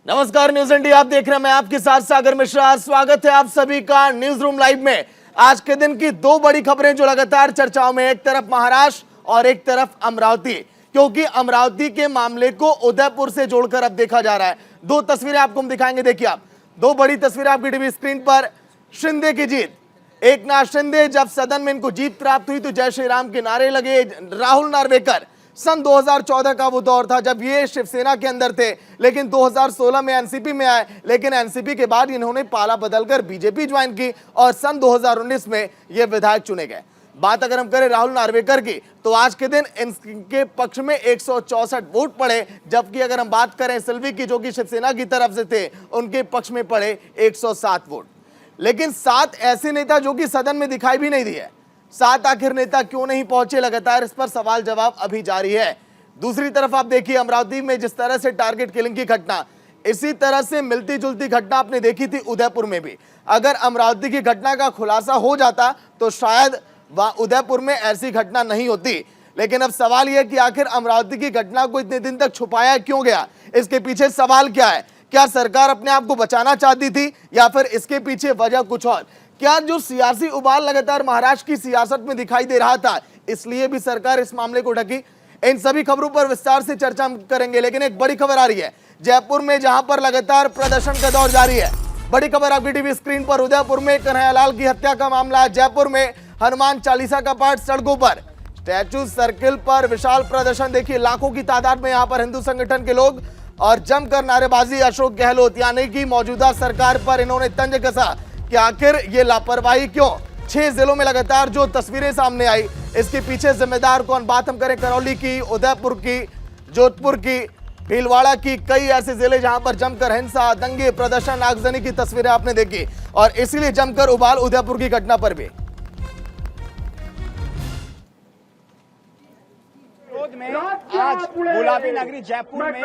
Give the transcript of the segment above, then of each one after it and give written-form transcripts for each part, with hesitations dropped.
नमस्कार, news India आप देख रहे हैं। मैं आपके साथ सागर मिश्रा। स्वागत है आप सभी का न्यूज रूम लाइव में। आज के दिन की दो बड़ी खबरें जो लगातार चर्चाओं में, एक तरफ महाराष्ट्र और एक तरफ अमरावती, क्योंकि अमरावती के मामले को उदयपुर से जोड़कर अब देखा जा रहा है। दो तस्वीरें आपको हम दिखाएंगे। देखिए आप, दो बड़ी तस्वीरें आपकी टीवी स्क्रीन पर। शिंदे की जीत, एकनाथ शिंदे, जब सदन में इनको जीत प्राप्त हुई तो जय श्री राम के नारे लगे। राहुल नार्वेकर, सन 2014 का वो दौर था जब ये शिवसेना के अंदर थे, लेकिन 2016 में एनसीपी में आए, लेकिन एनसीपी के बाद इन्होंने पाला बदलकर बीजेपी ज्वाइन की और सन 2019 में ये विधायक चुने गए। बात अगर हम करें राहुल नार्वेकर की, तो आज के दिन इनके पक्ष में 164 वोट पड़े, जबकि अगर हम बात करें सिल्वी की, जो कि शिवसेना की तरफ से थे, उनके पक्ष में पड़े 107 वोट। लेकिन 7 ऐसे नेता जो कि सदन में दिखाई भी नहीं दिए, 7 आखिर नेता क्यों नहीं पहुंचे, लगातार इस पर सवाल जवाब अभी जारी है। दूसरी तरफ आप देखिए, अमरावती में जिस तरह से टारगेट किलिंग की घटना, इसी तरह से मिलती जुलती घटना आपने देखी थी उदयपुर में भी। अगर अमरावती की घटना का खुलासा हो जाता तो शायद उदयपुर में ऐसी घटना नहीं होती। लेकिन अब सवाल यह कि आखिर अमरावती की घटना को इतने दिन तक छुपाया क्यों गया, इसके पीछे सवाल क्या है? क्या सरकार अपने आप को बचाना चाहती थी या फिर इसके पीछे वजह कुछ और? क्या जो सियासी उबाल लगातार महाराष्ट्र की सियासत में दिखाई दे रहा था, इसलिए भी सरकार इस मामले को ढकी? इन सभी खबरों पर विस्तार से चर्चा करेंगे। लेकिन एक बड़ी खबर आ रही है जयपुर में, जहां पर लगातार प्रदर्शन का दौर जारी है। बड़ी खबर आपकी टीवी स्क्रीन पर। उदयपुर में कन्हैयालाल की हत्या का मामला। जयपुर में हनुमान चालीसा का पाठ सड़कों पर, स्टैचू सर्किल पर विशाल प्रदर्शन। देखिए लाखों की तादाद में यहां पर हिंदू संगठन के लोग और जमकर नारेबाजी। अशोक गहलोत यानी कि मौजूदा सरकार पर इन्होंने तंज कसा कि आखिर ये लापरवाही क्यों। 6 जिलों में लगातार जो तस्वीरें सामने आई, इसके पीछे जिम्मेदार कौन? बात हम करें करौली की, उदयपुर की, जोधपुर की, भीलवाड़ा की, कई ऐसे जिले जहां पर जमकर हिंसा, दंगे, प्रदर्शन, आगजनी की तस्वीरें आपने देखी और इसीलिए जमकर उबाल उदयपुर की घटना पर भी। में आज गुलाबी नगरी जयपुर में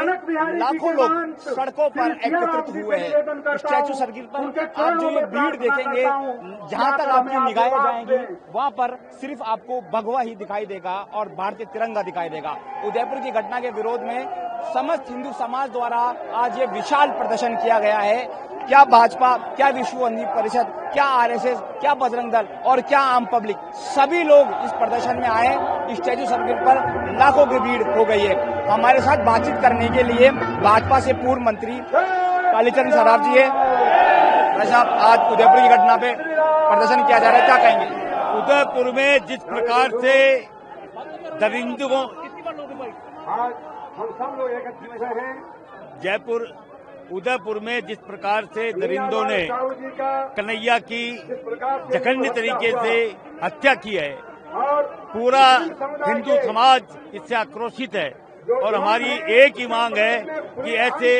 लाखों लोग सड़कों पर एकत्रित हुए हैं। स्टैचू सर्किल पर आप जो ये भीड़ देखेंगे, जहां तक आपकी निगाहें जाएंगी वहां पर सिर्फ आपको भगवा ही दिखाई देगा और भारतीय तिरंगा दिखाई देगा। उदयपुर की घटना के विरोध में समस्त हिंदू समाज द्वारा आज ये विशाल प्रदर्शन किया गया है। क्या भाजपा, क्या विश्व हिंदू परिषद, क्या आरएसएस, क्या बजरंग दल और क्या आम पब्लिक, सभी लोग इस प्रदर्शन में आए। स्टैचू सर्किल पर लाखों की भीड़ हो गई है। हमारे साथ बातचीत करने के लिए भाजपा से पूर्व मंत्री कालीचरण सराफ जी है। साहब, आज उदयपुर की घटना पे प्रदर्शन किया जा रहा है, क्या कहेंगे? उदयपुर में जिस प्रकार से दरिंदों, उदयपुर में जिस प्रकार से दरिंदों ने कन्हैया की जघन्य तरीके से हत्या की है, पूरा हिंदू समाज इससे आक्रोशित है और हमारी एक ही मांग है कि ऐसे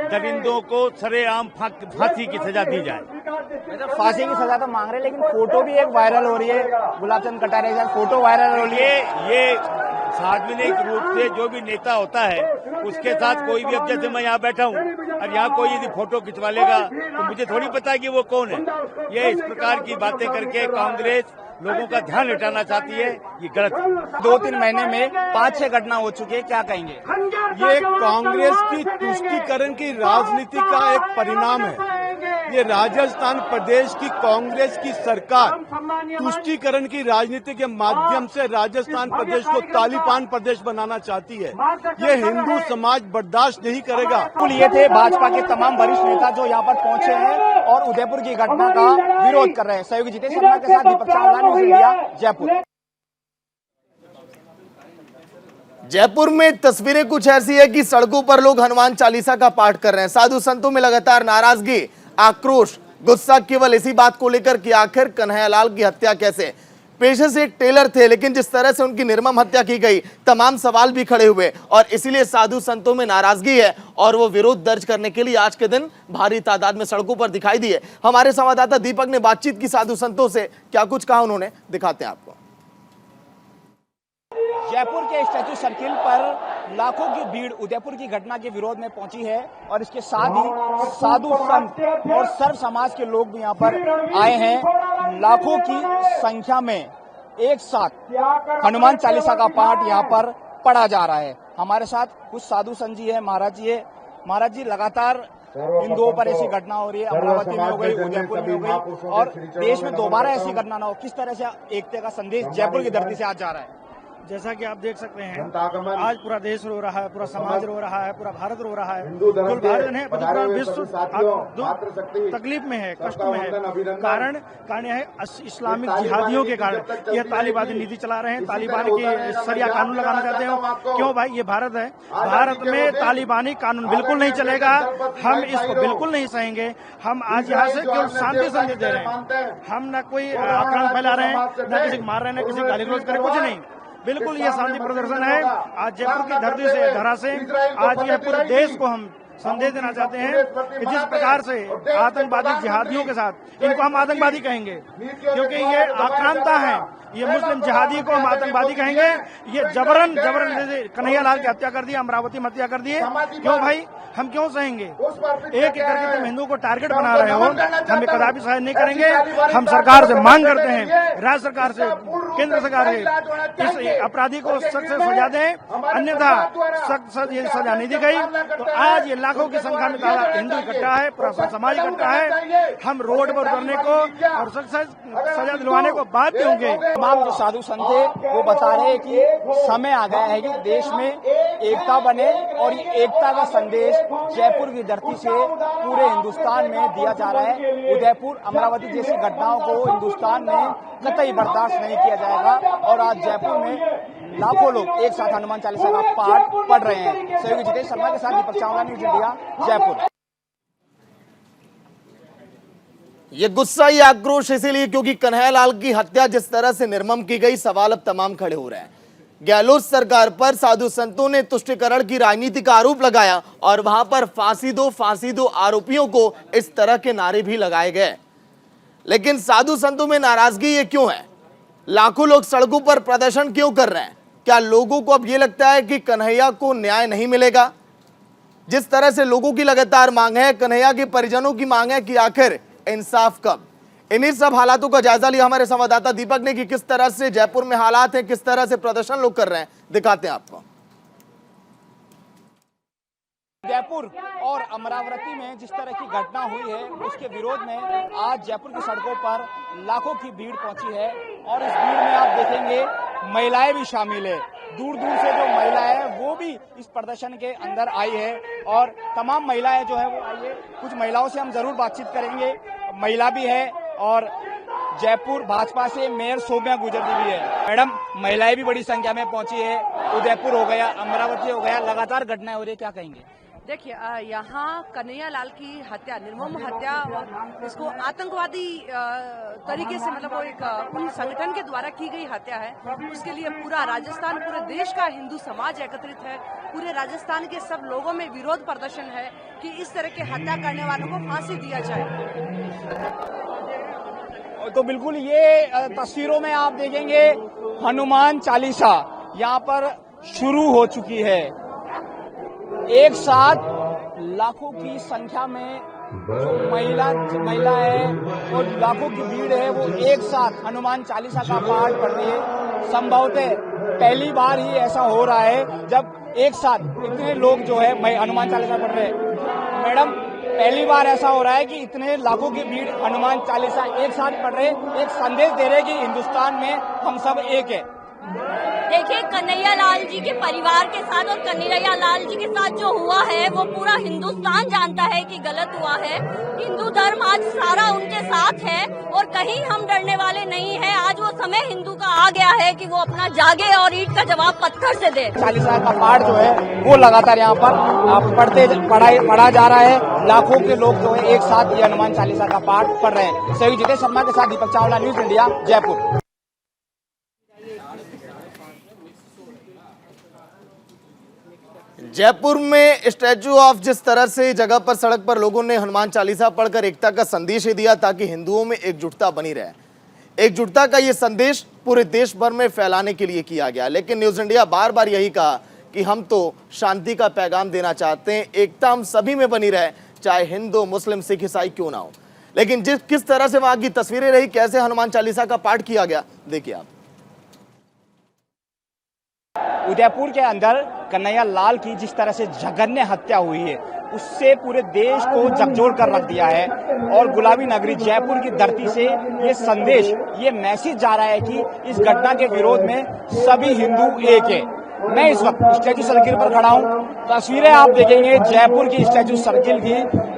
दरिंदों को सरेआम फांसी की सजा दी जाए। फांसी की सजा तो मांग रहे हैं, लेकिन फोटो भी एक वायरल हो रही है। गुलाब चंद कटारिया के साथ फोटो वायरल हो रही है। ये सार्वजनिक रूप से जो भी नेता होता है उसके साथ कोई भी, अब जैसे मैं यहाँ बैठा हूँ और यहाँ कोई यदि फोटो खिंचवा लेगा तो मुझे थोड़ी पता है कि वो कौन है। ये इस प्रकार की बातें करके कांग्रेस लोगों का ध्यान हटाना चाहती है, ये गलत है। 2-3 महीने में 5-6 घटना हो चुकी है, क्या कहेंगे? ये कांग्रेस की तुष्टीकरण की राजनीति का एक परिणाम है। ये राजस्थान प्रदेश की कांग्रेस की सरकार तुष्टीकरण की राजनीति के माध्यम से राजस्थान प्रदेश को तालिबान प्रदेश बनाना चाहती है। ये हिंदू समाज बर्दाश्त नहीं करेगा। ये थे भाजपा के तमाम वरिष्ठ नेता जो यहाँ पर पहुंचे हैं और उदयपुर की घटना का विरोध कर रहे हैं। सहयोगी जितेश शर्मा के साथ दीपक चावला, न्यूज इंडिया, जयपुर। जयपुर में तस्वीरें कुछ ऐसी है कि सड़कों पर लोग हनुमान चालीसा का पाठ कर रहे हैं। साधु संतों में लगातार नाराजगी, आक्रोश, गुस्सा केवल इसी बात को लेकर कि आखिर कन्हैयालाल की हत्या कैसे। पेशे से एक टेलर थे, लेकिन जिस तरह से उनकी निर्मम हत्या की गई, तमाम सवाल भी खड़े हुए और इसीलिए साधु संतों में नाराजगी है और वो विरोध दर्ज करने के लिए आज के दिन भारी तादाद में सड़कों पर दिखाई दिए। हमारे संवाददाता दीपक ने बातचीत की साधु संतों से, क्या कुछ कहा उन्होंने, दिखाते हैं आपको। जयपुर के स्टैचू सर्किल पर लाखों की भीड़ उदयपुर की घटना के विरोध में पहुंची है और इसके साथ ही साधु संत और सर्व समाज के लोग भी यहां पर आए हैं। लाखों की संख्या में एक साथ हनुमान चालीसा का पाठ यहां पर पढ़ा जा रहा है। हमारे साथ कुछ साधु संत जी है, महाराज जी है। महाराज जी, लगातार हिंदुओं पर ऐसी घटना हो रही है, अमरावती में हो गई, उदयपुर में हो गई, और देश में दोबारा ऐसी घटना ना हो, किस तरह से एकता का संदेश जयपुर की धरती से आज जा रहा है? जैसा कि आप देख सकते हैं, आज पूरा देश रो रहा है, पूरा समाज रो रहा है, पूरा भारत रो रहा है। जो भारत है पूरा विश्व तकलीफ में है, कष्ट में है। कारण यह है इस्लामिक जिहादियों के कारण। यह तालिबानी नीति चला रहे हैं, तालिबान की शरिया कानून लगाना चाहते हैं। क्यों भाई, ये भारत है, भारत में तालिबानी कानून बिल्कुल नहीं चलेगा। हम इसको बिल्कुल नहीं सहेंगे। हम आज यहाँ से केवल शांति संदेश दे रहे हैं। हम न कोई आक्रांत फैला रहे हैं, न किसी को मार रहे हैं, न किसी को गाली गलौज करे, कुछ नहीं। बिल्कुल ये शांति प्रदर्शन है। आज जयपुर की धरती से, धरा से आज यह पूरे देश को हम संदेश देना चाहते हैं कि जिस प्रकार से आतंकवादी जिहादियों के साथ, इनको हम आतंकवादी कहेंगे क्योंकि ये आक्रांता है। ये मुस्लिम जिहादी को हम आतंकवादी कहेंगे। ये जबरन जैसे कन्हैया लाल की हत्या कर दी, अमरावती में हत्या कर दी। क्यों भाई, हम क्यों सहेंगे? एक एक करके तुम हिंदुओं को टारगेट बना रहे हो, हम ये कदापि सहन नहीं करेंगे। हम सरकार से मांग करते हैं, राज्य सरकार से, केंद्र सरकार से, इस अपराधी को सख्त से सजा दें, अन्यथा सख्त सजा नहीं दी गई तो आज ये लाखों की संख्या में हिंदू इकट्ठा है, पूरा समाज इकट्ठा है। हम रोड पर उतरने को और सख्त सजा दिलवाने को बाध्य होंगे। तमाम जो साधु संत है वो बता रहे हैं कि समय आ गया है कि देश में एकता बने, और ये एकता का संदेश जयपुर की धरती से पूरे हिंदुस्तान में दिया जा रहा है। उदयपुर, अमरावती जैसी घटनाओं को हिंदुस्तान में कतई बर्दाश्त नहीं किया जाएगा। और आज जयपुर में लाखों लोग एक साथ हनुमान चालीसा का पाठ पढ़ रहे हैं। सहयोगी जितेश शर्मा के साथ दीपक चावला, न्यूज इंडिया, जयपुर। ये गुस्सा, ये आक्रोश इसीलिए क्योंकि कन्हैया लाल की हत्या जिस तरह से निर्मम की गई, सवाल अब तमाम खड़े हो रहे हैं। गहलोत सरकार पर साधु संतों ने तुष्टीकरण की राजनीति का आरोप लगाया और वहां पर फांसी दो आरोपियों को इस तरह के नारे भी लगाए गए। लेकिन साधु संतों में नाराजगी ये क्यों है? लाखों लोग सड़कों पर प्रदर्शन क्यों कर रहे हैं? क्या लोगों को अब ये लगता है कि कन्हैया को न्याय नहीं मिलेगा? जिस तरह से लोगों की लगातार मांग है, कन्हैया के परिजनों की मांग है कि आखिर इंसाफ कब? इन्हीं सब हालातों का जायजा लिया हमारे संवाददाता दीपक ने कि किस तरह से जयपुर में हालात हैं, किस तरह से प्रदर्शन लोग कर रहे हैं, दिखाते हैं आपको। जयपुर और अमरावती में जिस तरह की घटना हुई है उसके विरोध में आज जयपुर की सड़कों पर लाखों की भीड़ पहुंची है। और इस भीड़ में आप देखेंगे महिलाएं भी शामिल है। दूर दूर से जो महिलाएं हैं वो भी इस प्रदर्शन के अंदर आई है, और तमाम महिलाएं जो है वो आई है। कुछ महिलाओं से हम जरूर बातचीत करेंगे। महिला भी है और जयपुर भाजपा से मेयर सौम्या गुजर भी है। मैडम, महिलाएं भी बड़ी संख्या में पहुंची है। उदयपुर हो गया, अमरावती हो गया, लगातार घटनाएं हो रही है, क्या कहेंगे? देखिए, यहाँ कन्हैया लाल की हत्या, निर्मम हत्या, इसको आतंकवादी तरीके से, मतलब वो एक उन संगठन के द्वारा की गई हत्या है। उसके लिए पूरा राजस्थान, पूरे देश का हिंदू समाज एकत्रित है। पूरे राजस्थान के सब लोगों में विरोध प्रदर्शन है कि इस तरह के हत्या करने वालों को फांसी दिया जाए। तो बिल्कुल ये तस्वीरों में आप देखेंगे हनुमान चालीसा यहाँ पर शुरू हो चुकी है। एक साथ लाखों की संख्या में जो महिला है और लाखों की भीड़ है वो एक साथ हनुमान चालीसा का पाठ पढ़ रही है। संभवतः पहली बार ही ऐसा हो रहा है जब एक साथ इतने लोग जो है हनुमान चालीसा पढ़ रहे हैं। मैडम, पहली बार ऐसा हो रहा है कि इतने लाखों की भीड़ हनुमान चालीसा एक साथ पढ़ रहे, एक संदेश दे रहे कि हिंदुस्तान में हम सब एक है। देखिए, कन्हैया लाल जी के परिवार के साथ और कन्हैया लाल जी के साथ जो हुआ है वो पूरा हिंदुस्तान जानता है कि गलत हुआ है। हिंदू धर्म आज सारा उनके साथ है और कहीं हम डरने वाले नहीं हैं। आज वो समय हिंदू का आ गया है कि वो अपना जागे और ईंट का जवाब पत्थर से दे। चालीसा का पाठ जो है वो लगातार यहाँ पर पढ़ा जा रहा है। लाखों के लोग जो है एक साथ ये हनुमान चालीसा का पाठ पढ़ रहे हैं। सहयोगी जितेश शर्मा के साथ दीपक चावला, न्यूज इंडिया, जयपुर। जयपुर में स्टैचू ऑफ जिस तरह से जगह पर, सड़क पर लोगों ने हनुमान चालीसा पढ़कर एकता का संदेश ही दिया ताकि हिंदुओं में एकजुटता बनी रहे। एकजुटता का ये संदेश पूरे देश भर में फैलाने के लिए किया गया। लेकिन न्यूज इंडिया बार बार यही कहा कि हम तो शांति का पैगाम देना चाहते हैं, एकता हम सभी में बनी रहे, चाहे हिंदू, मुस्लिम, सिख, ईसाई क्यों ना हो। लेकिन किस तरह से वहां की तस्वीरें रही, कैसे हनुमान चालीसा का पाठ किया गया, देखिए आप। उदयपुर के अंदर कन्हैया लाल की जिस तरह से जघन्य हत्या हुई है उससे पूरे देश को झकझोर कर रख दिया है और गुलाबी नगरी जयपुर की धरती से ये संदेश, ये मैसेज जा रहा है कि इस घटना के विरोध में सभी हिंदू एक है। मैं इस वक्त स्टैचू सर्किल पर खड़ा हूं। तस्वीरें आप देखेंगे जयपुर की स्टैचू सर्किल की,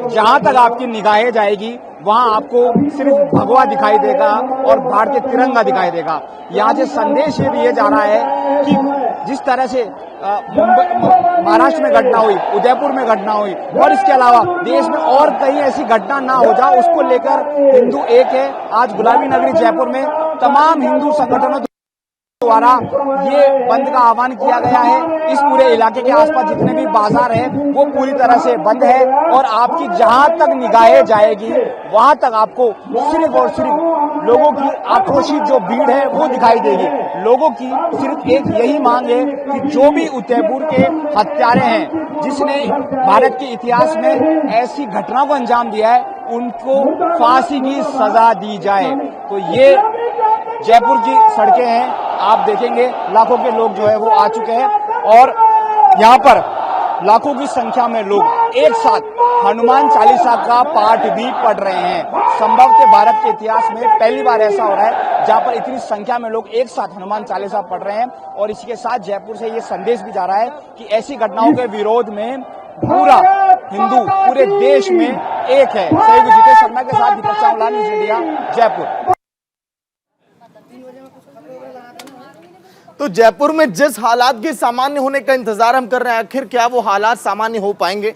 जहां तक आपकी निगाहें जाएगी वहां आपको सिर्फ भगवा दिखाई देगा और भारतीय तिरंगा दिखाई देगा। यहाँ से संदेश ये दिया जा रहा है कि जिस तरह से महाराष्ट्र में घटना हुई, उदयपुर में घटना हुई और इसके अलावा देश में और कहीं ऐसी घटना ना हो जाए, उसको लेकर हिंदू एक है। आज गुलाबी नगरी जयपुर में तमाम हिंदू संगठनों द्वारा ये बंद का आह्वान किया गया है। इस पूरे इलाके के आसपास जितने भी बाजार हैं वो पूरी तरह से बंद है और आपकी जहां तक निगाहें जाएगी वहां तक आपको सिर्फ और सिर्फ लोगों की आक्रोशित जो भीड़ है वो दिखाई देगी। लोगों की सिर्फ एक यही मांग है कि जो भी उदयपुर के हत्यारे हैं, जिसने भारत के इतिहास में ऐसी घटना को अंजाम दिया है, उनको फांसी की सजा दी जाए। तो ये जयपुर की सड़कें हैं, आप देखेंगे लाखों के लोग जो है वो आ चुके हैं और यहाँ पर लाखों की संख्या में लोग एक साथ हनुमान चालीसा का पाठ भी पढ़ रहे हैं। संभवतः भारत के इतिहास में पहली बार ऐसा हो रहा है जहाँ पर इतनी संख्या में लोग एक साथ हनुमान चालीसा पढ़ रहे हैं और इसी के साथ जयपुर से ये संदेश भी जा रहा है कि ऐसी घटनाओं के विरोध में पूरा हिंदू पूरे देश में एक है। सहयोगी जितेश शर्मा के साथ दीपक चावला, न्यूज़ इंडिया, जयपुर। तो जयपुर में जिस हालात के सामान्य होने का इंतजार हम कर रहे हैं, आखिर क्या वो हालात सामान्य हो पाएंगे?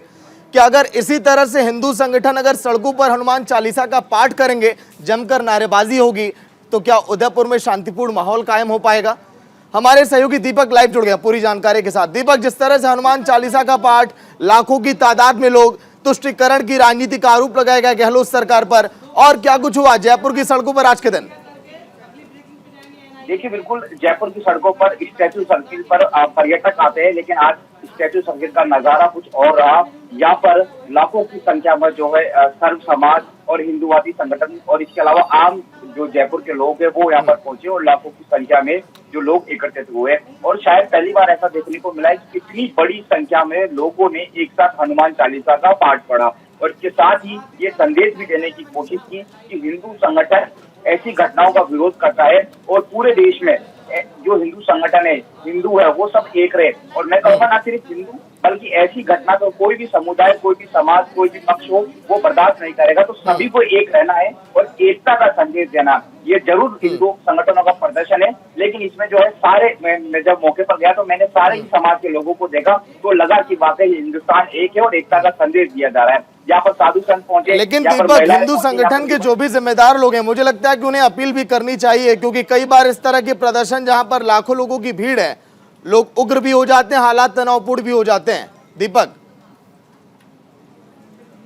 क्या अगर इसी तरह से हिंदू संगठन अगर सड़कों पर हनुमान चालीसा का पाठ करेंगे, जमकर नारेबाजी होगी, तो क्या उदयपुर में शांतिपूर्ण माहौल कायम हो पाएगा? हमारे सहयोगी दीपक लाइव जुड़ गया पूरी जानकारी के साथ। दीपक, जिस तरह से हनुमान चालीसा का पाठ, लाखों की तादाद में लोग, तुष्टीकरण की राजनीति का आरोप लगाया गया गहलोत सरकार पर, और क्या कुछ हुआ जयपुर की सड़कों पर आज के दिन? देखिए, बिल्कुल जयपुर की सड़कों पर स्टैचू सर्किल पर पर्यटक आते हैं, लेकिन आज स्टैचू सर्किल का नजारा कुछ और रहा। यहाँ पर लाखों की संख्या में जो है सर्व समाज और हिंदूवादी संगठन और इसके अलावा आम जो जयपुर के लोग हैं वो यहाँ पर पहुंचे और लाखों की संख्या में जो लोग एकत्रित हुए और शायद पहली बार ऐसा देखने को मिला है कि इतनी बड़ी संख्या में लोगों ने एक साथ हनुमान चालीसा का पाठ पढ़ा और इसके साथ ही ये संदेश भी देने की कोशिश की कि हिंदू संगठन ऐसी घटनाओं का विरोध करता है और पूरे देश में जो हिंदू संगठन है, हिंदू है, वो सब एक रहे। और मैं कहूँगा ना सिर्फ हिंदू बल्कि ऐसी घटना तो कोई भी समुदाय, कोई भी समाज, कोई भी पक्ष हो वो बर्दाश्त नहीं करेगा। तो सभी को एक रहना है और एकता का संदेश देना, ये जरूर हिंदू संगठनों का प्रदर्शन है। लेकिन इसमें जो है सारे, मैं जब मौके पर गया तो मैंने सारे ही समाज के लोगों को देखा तो लगा कि वाकई हिंदुस्तान एक है और एकता का संदेश दिया जा रहा है। यहाँ पर साधु संत पहुंचे। लेकिन दीपक, हिंदू संगठन के जो भी जिम्मेदार लोग हैं, मुझे लगता है कि उन्हें अपील भी करनी चाहिए, क्योंकि कई बार इस तरह के प्रदर्शन जहां पर लाखों लोगों की भीड़ है, लोग उग्र भी हो जाते हैं, हालात तनावपूर्ण भी हो जाते हैं। दीपक,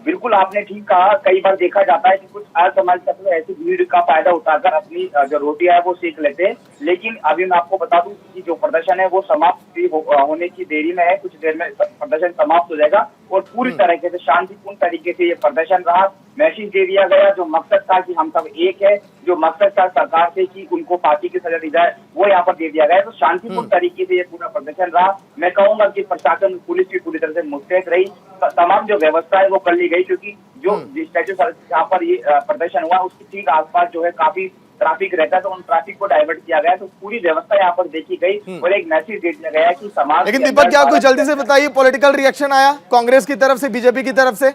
बिल्कुल आपने ठीक कहा। कई बार देखा जाता है कि कुछ असामाजिक तत्व ऐसी भीड़ का फायदा उठाकर अपनी जो रोटियां है वो सेक लेते हैं। लेकिन अभी मैं आपको बता दूं कि जो प्रदर्शन है वो समाप्त होने की देरी में है। कुछ देर में प्रदर्शन समाप्त हो जाएगा और पूरी तरीके से शांतिपूर्ण तरीके से ये प्रदर्शन रहा। मैसेज दे दिया गया, जो मकसद था कि हम सब एक है, जो मकसद था सरकार से कि उनको फांसी की सजा दी जाए, वो यहाँ पर दे दिया गया। तो शांतिपूर्ण तरीके से ये पूरा प्रदर्शन रहा। मैं कहूंगा कि प्रशासन, पुलिस भी पूरी तरह से मुस्तैद रही। तमाम जो व्यवस्था है वो कर ली गई, क्योंकि जो स्टैचू जहाँ पर ये प्रदर्शन हुआ उसके ठीक आसपास जो है काफी ट्रैफिक रहता है, तो उन ट्रैफिक को डाइवर्ट किया गया। तो पूरी व्यवस्था यहाँ पर देखी गई और एक मैसेज दे दिया गया कि समाज। लेकिन दीपक, क्या कोई जल्दी से बताइए, पॉलिटिकल रिएक्शन आया कांग्रेस की तरफ से, बीजेपी की तरफ से?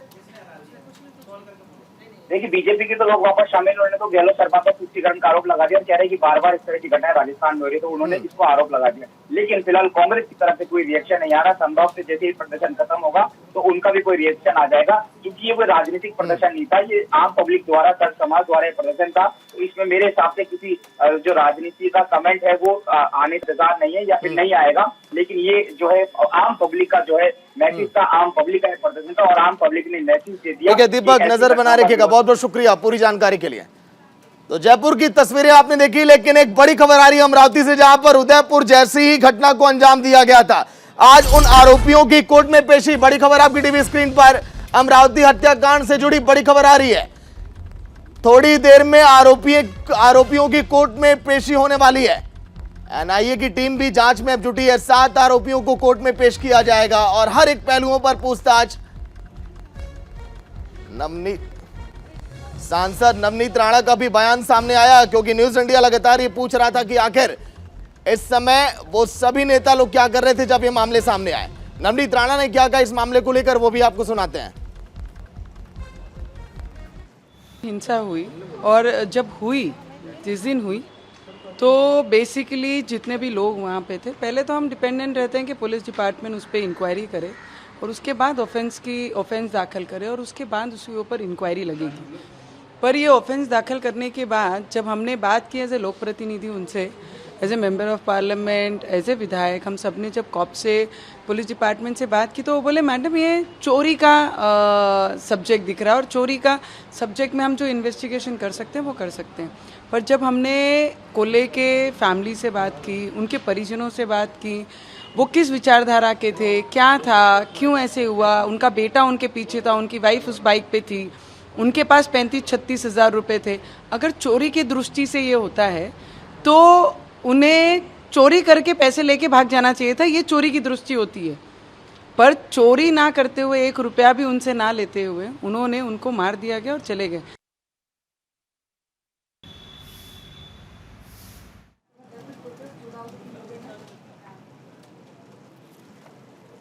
देखिए, बीजेपी के तो लोग वापस शामिल होने तो गहलोत सरकार पर तुष्टीकरण का आरोप लगा दिया और कह रहे हैं कि बार बार इस तरह की घटनाएं राजस्थान में हो रही है, तो उन्होंने इसको आरोप लगा दिया। लेकिन फिलहाल कांग्रेस की तरफ से कोई रिएक्शन नहीं आ रहा। संभव से जैसे ही प्रदर्शन खत्म होगा तो उनका भी कोई रिएक्शन आ जाएगा, क्योंकि ये कोई राजनीतिक प्रदर्शन नहीं था, ये आम पब्लिक द्वारा, सर समाज द्वारा प्रदर्शन था। तो इसमें मेरे हिसाब से किसी जो राजनीति का कमेंट है वो आने इंतजार नहीं है या फिर नहीं आएगा। लेकिन ये जो है आम पब्लिक का जो है मैसेज था, आम पब्लिक का प्रदर्शन था और आम पब्लिक ने मैसेज दे दिया। ठीक है दीपक, नजर बना रखिएगा। बहुत बहुत शुक्रिया पूरी जानकारी के लिए। तो जयपुर की तस्वीरें आपने देखी, लेकिन एक बड़ी खबर आ रही है अमरावती से, जहां पर उदयपुर जैसी ही घटना को अंजाम दिया गया था। आज उन आरोपियों की कोर्ट में पेशी। बड़ी खबर आपकी टीवी स्क्रीन पर, अमरावती हत्याकांड से जुड़ी बड़ी खबर आ रही है। थोड़ी देर में आरोपियों की कोर्ट में पेशी होने वाली है। एनआईए की टीम भी जांच में अब जुटी है। 7 आरोपियों को कोर्ट में पेश किया जाएगा और हर एक पहलुओं पर पूछताछ। सांसद नवनीत राणा का भी बयान सामने आया, क्योंकि न्यूज इंडिया लगातार ये पूछ रहा था कि आखिर इस समय वो सभी नेता लोग क्या कर रहे थे जब ये मामले सामने आए। नवनीत राणा ने क्या कहा इस मामले को लेकर, वो भी आपको सुनाते हैं। हिंसा हुई और जब हुई, जिस दिन हुई, तो बेसिकली जितने भी लोग वहाँ पे थे, पहले तो हम डिपेंडेंट रहते हैं कि पुलिस डिपार्टमेंट उस पर इंक्वायरी करे और उसके बाद ऑफेंस दाखिल करे और उसके बाद उसके ऊपर इंक्वायरी लगेगी। पर ये ऑफेंस दाखिल करने के बाद जब हमने बात की एज ए लोक प्रतिनिधि उनसे, as a member of parliament, as a विधायक, हम सब ने जब कॉप से, पुलिस डिपार्टमेंट से बात की तो वो बोले मैडम ये चोरी का सब्जेक्ट दिख रहा है और चोरी का सब्जेक्ट में हम जो इन्वेस्टिगेशन कर सकते हैं वो कर सकते हैं। पर जब हमने कोल्हे के फैमिली से बात की, उनके परिजनों से बात की, वो किस विचारधारा के थे, क्या था, क्यों ऐसे हुआ, उनका बेटा उनके पीछे था, उनकी वाइफ उस बाइक पे थी, उनके पास 35-36 हज़ार रुपये थे। अगर चोरी की दृष्टि से ये होता है तो उन्हें चोरी करके पैसे लेके भाग जाना चाहिए था, ये चोरी की दृष्टि होती है। पर चोरी ना करते हुए, 1 रुपया भी उनसे ना लेते हुए उन्होंने उनको मार दिया गया और चले गए।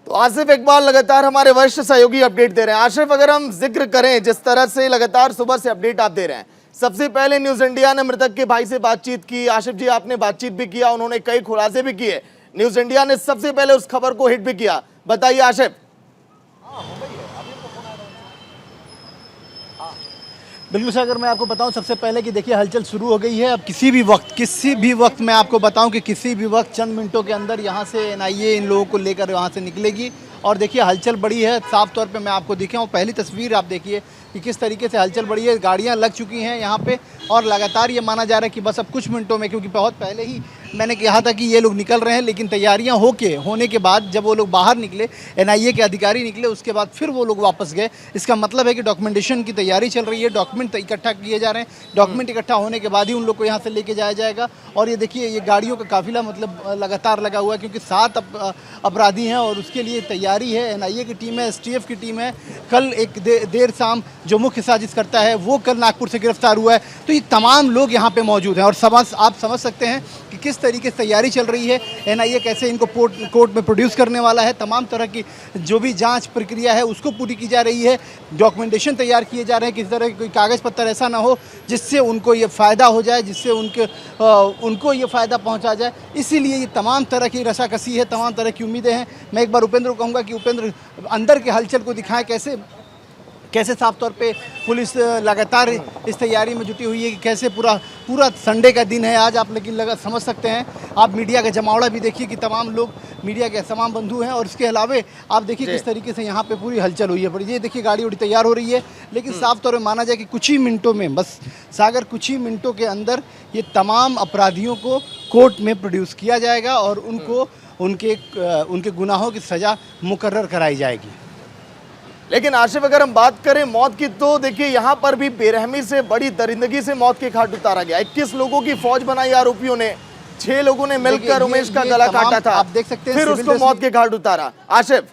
तो आसिफ इकबाल लगातार हमारे वरिष्ठ सहयोगी अपडेट दे रहे हैं। आसिफ, अगर हम जिक्र करें जिस तरह से लगातार सुबह से अपडेट आप दे रहे हैं, सबसे पहले न्यूज इंडिया ने मृतक के भाई से बातचीत की। आसिफ जी, आपने बातचीत भी किया, उन्होंने कई खुलासे भी किए। न्यूज इंडिया ने सबसे पहले उस खबर को हिट भी किया। बताइए आसिफ। बिल्कुल सर, अगर मैं आपको बताऊं सबसे पहले कि देखिए हलचल शुरू हो गई है। अब किसी भी वक्त मैं आपको बताऊं कि किसी भी वक्त चंद मिनटों के अंदर यहां से एनआईए इन लोगों को लेकर वहां से निकलेगी और देखिए हलचल बड़ी है। साफ तौर पे मैं आपको दिखाऊं, पहली तस्वीर आप देखिए कि किस तरीके से हलचल बड़ी है। गाड़ियां लग चुकी हैं यहाँ पे और लगातार ये माना जा रहा है कि बस अब कुछ मिनटों में, क्योंकि बहुत पहले ही मैंने कहा था कि ये लोग निकल रहे हैं, लेकिन तैयारियां होने के बाद जब वो लोग बाहर निकले, एनआईए के अधिकारी निकले, उसके बाद फिर वो लोग वापस गए। इसका मतलब है कि डॉक्यूमेंटेशन की तैयारी चल रही है, डॉक्यूमेंट इकट्ठा किए जा रहे हैं। डॉक्यूमेंट इकट्ठा होने के बाद ही उन लोग को यहाँ से लेके जाया जाएगा। और ये देखिए ये गाड़ियों का काफिला मतलब लगातार लगा हुआ है, क्योंकि 7 अपराधी हैं और उसके लिए तैयारी है। एनआईए की टीम है, एसटीएफ की टीम है। कल एक देर शाम जो मुख्य साजिश करता है वो कल नागपुर से गिरफ्तार हुआ है। तो ये तमाम लोग यहाँ पे मौजूद हैं और आप समझ सकते हैं कि किस तरीके से तैयारी चल रही है। एनआईए कैसे इनको कोर्ट में प्रोड्यूस करने वाला है, तमाम तरह की जो भी जांच प्रक्रिया है उसको पूरी की जा रही है। डॉक्यूमेंटेशन तैयार किए जा रहे हैं, किसी तरह कोई कागज़ पत्तर ऐसा ना हो जिससे उनको ये फ़ायदा हो जाए, जिससे उनको ये फ़ायदा पहुंचा जाए। इसीलिए ये तमाम तरह की रसाकसी है, तमाम तरह की उम्मीदें हैं। मैं एक बार उपेंद्र को कहूँगा कि उपेंद्र अंदर के हलचल को दिखाएं, कैसे साफ तौर पे पुलिस लगातार इस तैयारी में जुटी हुई है कि कैसे पूरा संडे का दिन है आज आप, लेकिन समझ सकते हैं आप मीडिया का जमावड़ा भी देखिए कि तमाम लोग मीडिया के तमाम बंधु हैं और इसके अलावे आप देखिए किस तरीके से यहाँ पे पूरी हलचल हुई है। पर ये देखिए गाड़ी उड़ी तैयार हो रही है, लेकिन साफ तौर पर माना जाए कि कुछ ही मिनटों में, बस सागर कुछ ही मिनटों के अंदर ये तमाम अपराधियों को कोर्ट में प्रोड्यूस किया जाएगा और उनको उनके गुनाहों की सज़ा मुकर्रर कराई जाएगी। लेकिन आशिफ, अगर हम बात करें मौत की, तो देखिए यहाँ पर भी बेरहमी से, बड़ी दरिंदगी से मौत के घाट उतारा गया। 21 लोगों की फौज बनाई आरोपियों ने, 6 लोगों ने मिलकर उमेश का गला काटा था, आप देख सकते हैं, फिर उसको मौत के घाट उतारा। आशिफ,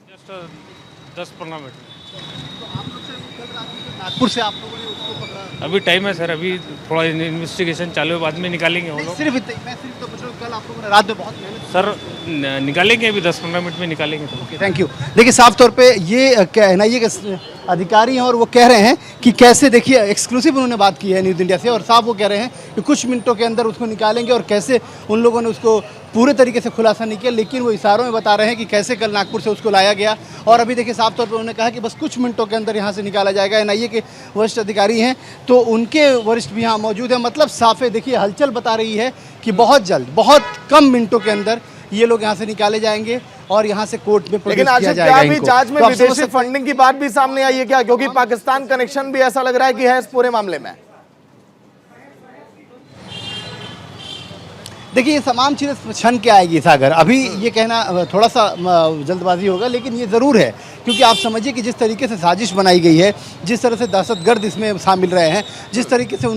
जस्ट 10-15 मिनट नागपुर से आप लोगों ने उसको पकड़ा? अभी टाइम है सर, अभी थोड़ा इन्वेस्टिगेशन चालू है, बाद में निकालेंगे वो लोग। सिर्फ तो पूछ रहा हूं, कल आप लोगों ने रात में बहुत मेहनत सर निकालेंगे, अभी 10-15 मिनट में निकालेंगे। तो थैंक यू। देखिए साफ तौर पे ये एनआईए के अधिकारी हैं और वो कह रहे हैं कि कैसे, देखिए एक्सक्लूसिव उन्होंने बात की है न्यूज़ इंडिया से और साफ वो कह रहे हैं कि कुछ मिनटों के अंदर उसको निकालेंगे और कैसे उन लोगों ने उसको पूरे तरीके से खुलासा नहीं किया, लेकिन वो इशारों में बता रहे हैं कि कैसे कल नागपुर से उसको लाया गया। और अभी देखिए साफ तौर पर उन्होंने कहा कि बस कुछ मिनटों के अंदर यहाँ से निकाला जाएगा। एनआईए के वरिष्ठ अधिकारी हैं तो उनके वरिष्ठ भी यहाँ मौजूद हैं। मतलब साफ है, देखिए हलचल बता रही है कि बहुत जल्द, बहुत कम मिनटों के अंदर ये लोग यहाँ से निकाले जाएंगे और यहाँ से कोर्ट में प्रोड्यूस किया जाएगा। लेकिन अभी जांच में विदेशी फंडिंग की बात भी सामने आई है क्या? क्योंकि पाकिस्तान कनेक्शन भी ऐसा लग रहा है कि है इस पूरे मामले में। देखिए ये तमाम चीज़ें क्षण के आएगी सागर, अभी ये कहना थोड़ा सा जल्दबाजी होगा, लेकिन ये ज़रूर है क्योंकि आप समझिए कि जिस तरीके से साजिश बनाई गई है, जिस तरह से दहशतगर्द इसमें शामिल रहे हैं, जिस तरीके से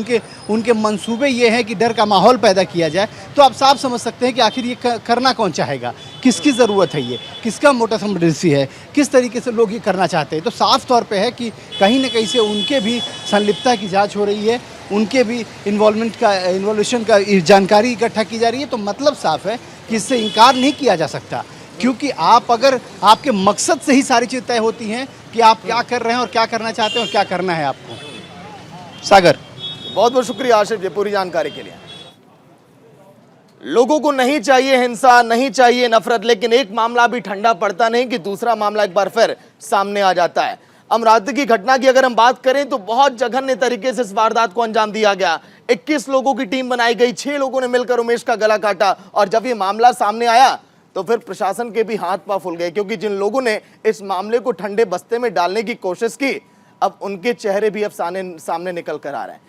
उनके मंसूबे ये हैं कि डर का माहौल पैदा किया जाए, तो आप साफ समझ सकते हैं कि आखिर ये करना कौन चाहेगा, किसकी ज़रूरत है, ये किसका मोटा इमरजेंसी है, किस तरीके से लोग ये करना चाहते हैं। तो साफ तौर पर है कि कहीं ना कहीं से उनके भी संलिप्तता की जाँच हो रही है, उनके भी इन्वॉल्यूशन का जानकारी इकट्ठा की जा रही है। तो मतलब साफ है कि इससे इनकार नहीं किया जा सकता, क्योंकि आप अगर आपके मकसद से ही सारी चीज़ तय होती हैं कि आप क्या कर रहे हैं और क्या करना चाहते हैं और क्या करना है आपको। सागर, बहुत बहुत शुक्रिया आशिफ जी पूरी जानकारी के लिए। लोगों को नहीं चाहिए हिंसा, नहीं चाहिए नफरत, लेकिन एक मामला भी ठंडा पड़ता नहीं कि दूसरा मामला एक बार फिर सामने आ जाता है। अमरावती की घटना की अगर हम बात करें तो बहुत जघन्य तरीके से इस वारदात को अंजाम दिया गया। 21 लोगों की टीम बनाई गई, 6 लोगों ने मिलकर उमेश का गला काटा, और जब ये मामला सामने आया तो फिर प्रशासन के भी हाथ पांव फूल गए, क्योंकि जिन लोगों ने इस मामले को ठंडे बस्ते में डालने की कोशिश की, अब उनके चेहरे भी अब सामने निकल कर आ रहे हैं।